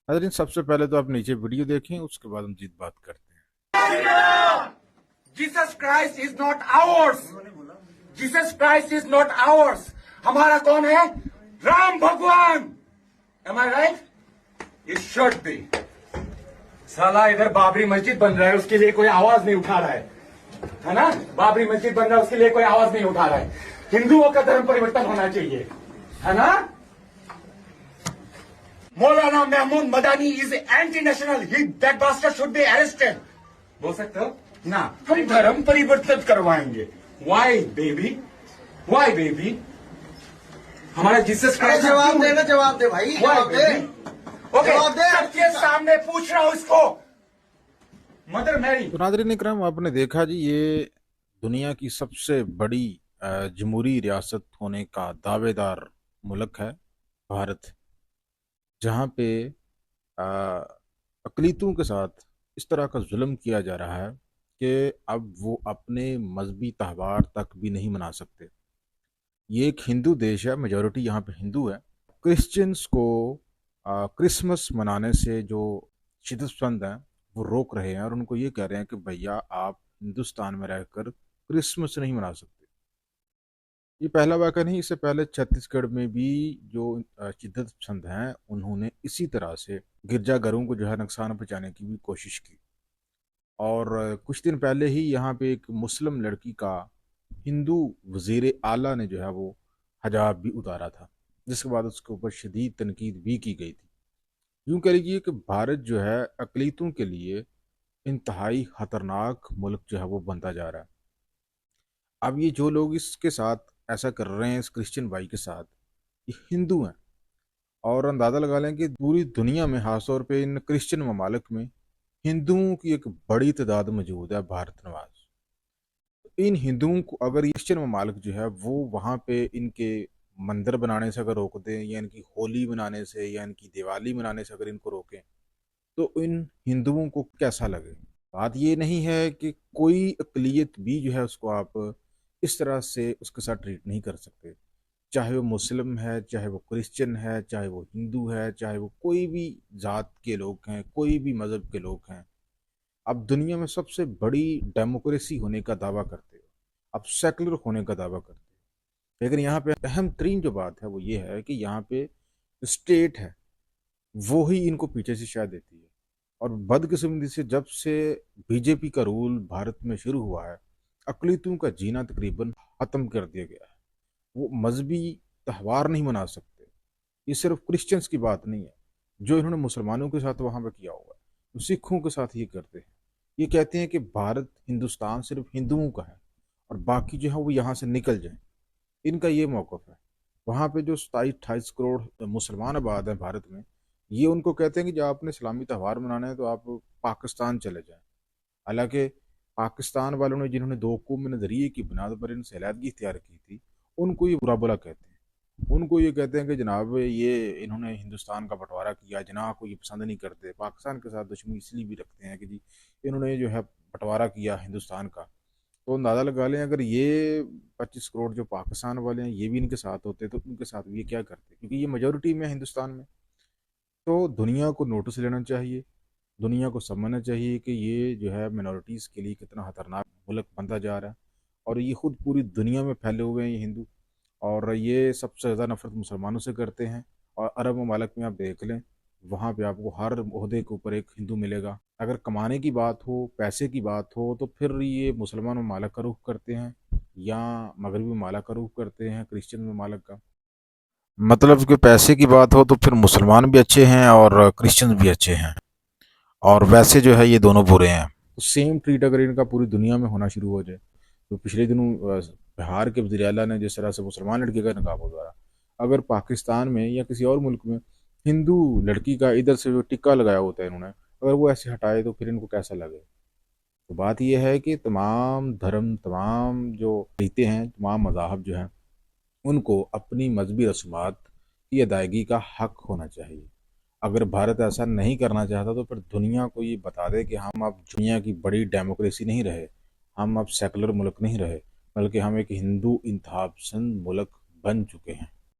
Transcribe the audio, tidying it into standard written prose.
नाज़रीन, सबसे पहले तो आप नीचे वीडियो देखें, उसके बाद हम जीत बात करते हैं। Jesus Christ is not ours. Jesus Christ is not ours. हमारा कौन है? राम भगवान। Am I right? It should be. साला इधर बाबरी मस्जिद बन रहा है, उसके लिए कोई आवाज नहीं उठा रहा है ना? बाबरी मस्जिद बन रहा है, उसके लिए कोई आवाज नहीं उठा रहा है। हिंदुओं का धर्म परिवर्तन होना चाहिए, है ना? Maulana Mahmood Madani is anti national. He that bastard should be arrested. बोल सकते हो ना? हम धर्म परिवर्तन करवाएंगे। Why baby? Why baby? हमारा जीसस क्राइस्ट। जवाब दे ना, जवाब दे भाई, जवाब दे। ओके, जवाब दे। सबके सामने पूछ रहा हूं इसको। Mother Mary. तो नाज़रीन इकराम, आपने देखा जी, ये दुनिया की सबसे बड़ी जमहूरी रियासत होने का दावेदार मुल्क है भारत, जहाँ पे अकलीतों के साथ इस तरह का जुल्म किया जा रहा है कि अब वो अपने मजहबी त्यौहार तक भी नहीं मना सकते। ये एक हिंदू देश है, मेजॉरिटी यहाँ पे हिंदू है। क्रिश्चियंस को क्रिसमस मनाने से जो शिद्दतपसंद हैं वो रोक रहे हैं और उनको ये कह रहे हैं कि भैया, आप हिंदुस्तान में रहकर क्रिसमस नहीं मना सकते। ये पहला वाक़या नहीं, इससे पहले छत्तीसगढ़ में भी जो शिद्दत पसंद हैं उन्होंने इसी तरह से गिरजाघरों को जो है नुकसान पहुँचाने की भी कोशिश की। और कुछ दिन पहले ही यहाँ पे एक मुस्लिम लड़की का हिंदू वज़ीर आला ने जो है वो हजाब भी उतारा था, जिसके बाद उसके ऊपर शदीद तनकीद भी की गई थी। यूँ कह लीजिए कि भारत जो है अकलीतों के लिए इंतहाई ख़तरनाक मुल्क जो है वो बनता जा रहा है। अब ये जो लोग इसके साथ ऐसा कर रहे हैं, इस क्रिश्चियन भाई के साथ, ये हिंदू हैं और अंदाज़ा लगा लें कि पूरी दुनिया में, खासतौर पे इन क्रिश्चियन ममालिक में, हिंदुओं की एक बड़ी तादाद मौजूद है भारत नवाज। इन हिंदुओं को अगर क्रिश्चियन ममालिक जो है वो वहाँ पे इनके मंदिर बनाने से अगर रोक दें, या इनकी होली मनाने से या इनकी दिवाली मनाने से अगर इनको रोकें, तो इन हिंदुओं को कैसा लगे। बात ये नहीं है कि कोई अकलियत भी जो है उसको आप इस तरह से उसके साथ ट्रीट नहीं कर सकते, चाहे वो मुस्लिम है, चाहे वो क्रिश्चियन है, चाहे वो हिंदू है, चाहे वो कोई भी ज़ात के लोग हैं, कोई भी मज़हब के लोग हैं। अब दुनिया में सबसे बड़ी डेमोक्रेसी होने का दावा करते हो, अब सेकुलर होने का दावा करते हो, लेकिन यहाँ पे अहम तरीन जो बात है वो ये है कि यहाँ पे स्टेट है वो ही इनको पीछे से शायद देती है। और बदकिस्मती से जब से बीजेपी का रूल भारत में शुरू हुआ है, अकलीतों का जीना तकरीबन ख़त्म कर दिया गया है। वो मजहबी त्यौहार नहीं मना सकते। ये सिर्फ क्रिश्चियंस की बात नहीं है, जो इन्होंने मुसलमानों के साथ वहाँ पर किया हुआ है, तो सिखों के साथ ये करते हैं। ये कहते हैं कि भारत, हिंदुस्तान सिर्फ हिंदुओं का है और बाकी जो है वो यहाँ से निकल जाएं। इनका ये मौक़िफ़ है। वहाँ पे जो 27-28 करोड़ मुसलमान आबाद हैं भारत में, ये उनको कहते हैं कि जब आपने इस्लामी त्यौहार मनाना है तो आप पाकिस्तान चले जाएं। हालांकि पाकिस्तान वालों ने, जिन्होंने दो कौम नज़रिए की बुनियाद पर इनसे अलहदगी इख्तियार की थी, उनको ये बुरा भला कहते हैं। उनको ये कहते हैं कि जनाब, ये इन्होंने हिंदुस्तान का बंटवारा किया, जनाब को ये पसंद नहीं करते। पाकिस्तान के साथ दुश्मनी इसलिए भी रखते हैं कि जी इन्होंने जो है बंटवारा किया हिंदुस्तान का। तो अंदाज़ा लगा लें, अगर ये 25 करोड़ जो पाकिस्तान वाले हैं ये भी इनके साथ होते तो उनके साथ भी ये क्या करते, क्योंकि ये मेजोरिटी में हिंदुस्तान में। तो दुनिया को नोटिस लेना चाहिए, दुनिया को समझना चाहिए कि ये जो है मिनॉरिटीज़ के लिए कितना ख़तरनाक मुल्क बनता जा रहा है। और ये ख़ुद पूरी दुनिया में फैले हुए हैं ये हिंदू, और ये सबसे ज़्यादा नफ़रत मुसलमानों से करते हैं। और अरब ममालिक में आप देख लें, वहाँ पे आपको हर ओहदे के ऊपर एक हिंदू मिलेगा। अगर कमाने की बात हो, पैसे की बात हो, तो फिर ये मुसलमान ममालिक का रुख करते हैं या मगरबी ममालिक का रुख करते हैं, क्रिश्चियन ममालिक का। मतलब कि पैसे की बात हो तो फिर मुसलमान भी अच्छे हैं और क्रिश्चियन भी अच्छे हैं, और वैसे जो है ये दोनों बुरे हैं। तो सेम ट्रीट अगर इनका पूरी दुनिया में होना शुरू हो जाए, तो पिछले दिनों बिहार के वज़ीर आला ने जिस तरह से मुसलमान लड़की का निकाह उतारा, अगर पाकिस्तान में या किसी और मुल्क में हिंदू लड़की का इधर से जो टिक्का लगाया होता है इन्होंने, अगर वो ऐसे हटाए तो फिर इनको कैसा लगे। तो बात यह है कि तमाम धर्म, तमाम जो रीतें हैं, तमाम मज़ाहब जो हैं, उनको अपनी मजहबी रस्मात की अदायगी का हक होना चाहिए। अगर भारत ऐसा नहीं करना चाहता तो फिर दुनिया को ये बता दे कि हम अब दुनिया की बड़ी डेमोक्रेसी नहीं रहे, हम अब सेकुलर मुल्क नहीं रहे, बल्कि हम एक हिंदू इंतहा पसंद मुल्क बन चुके हैं।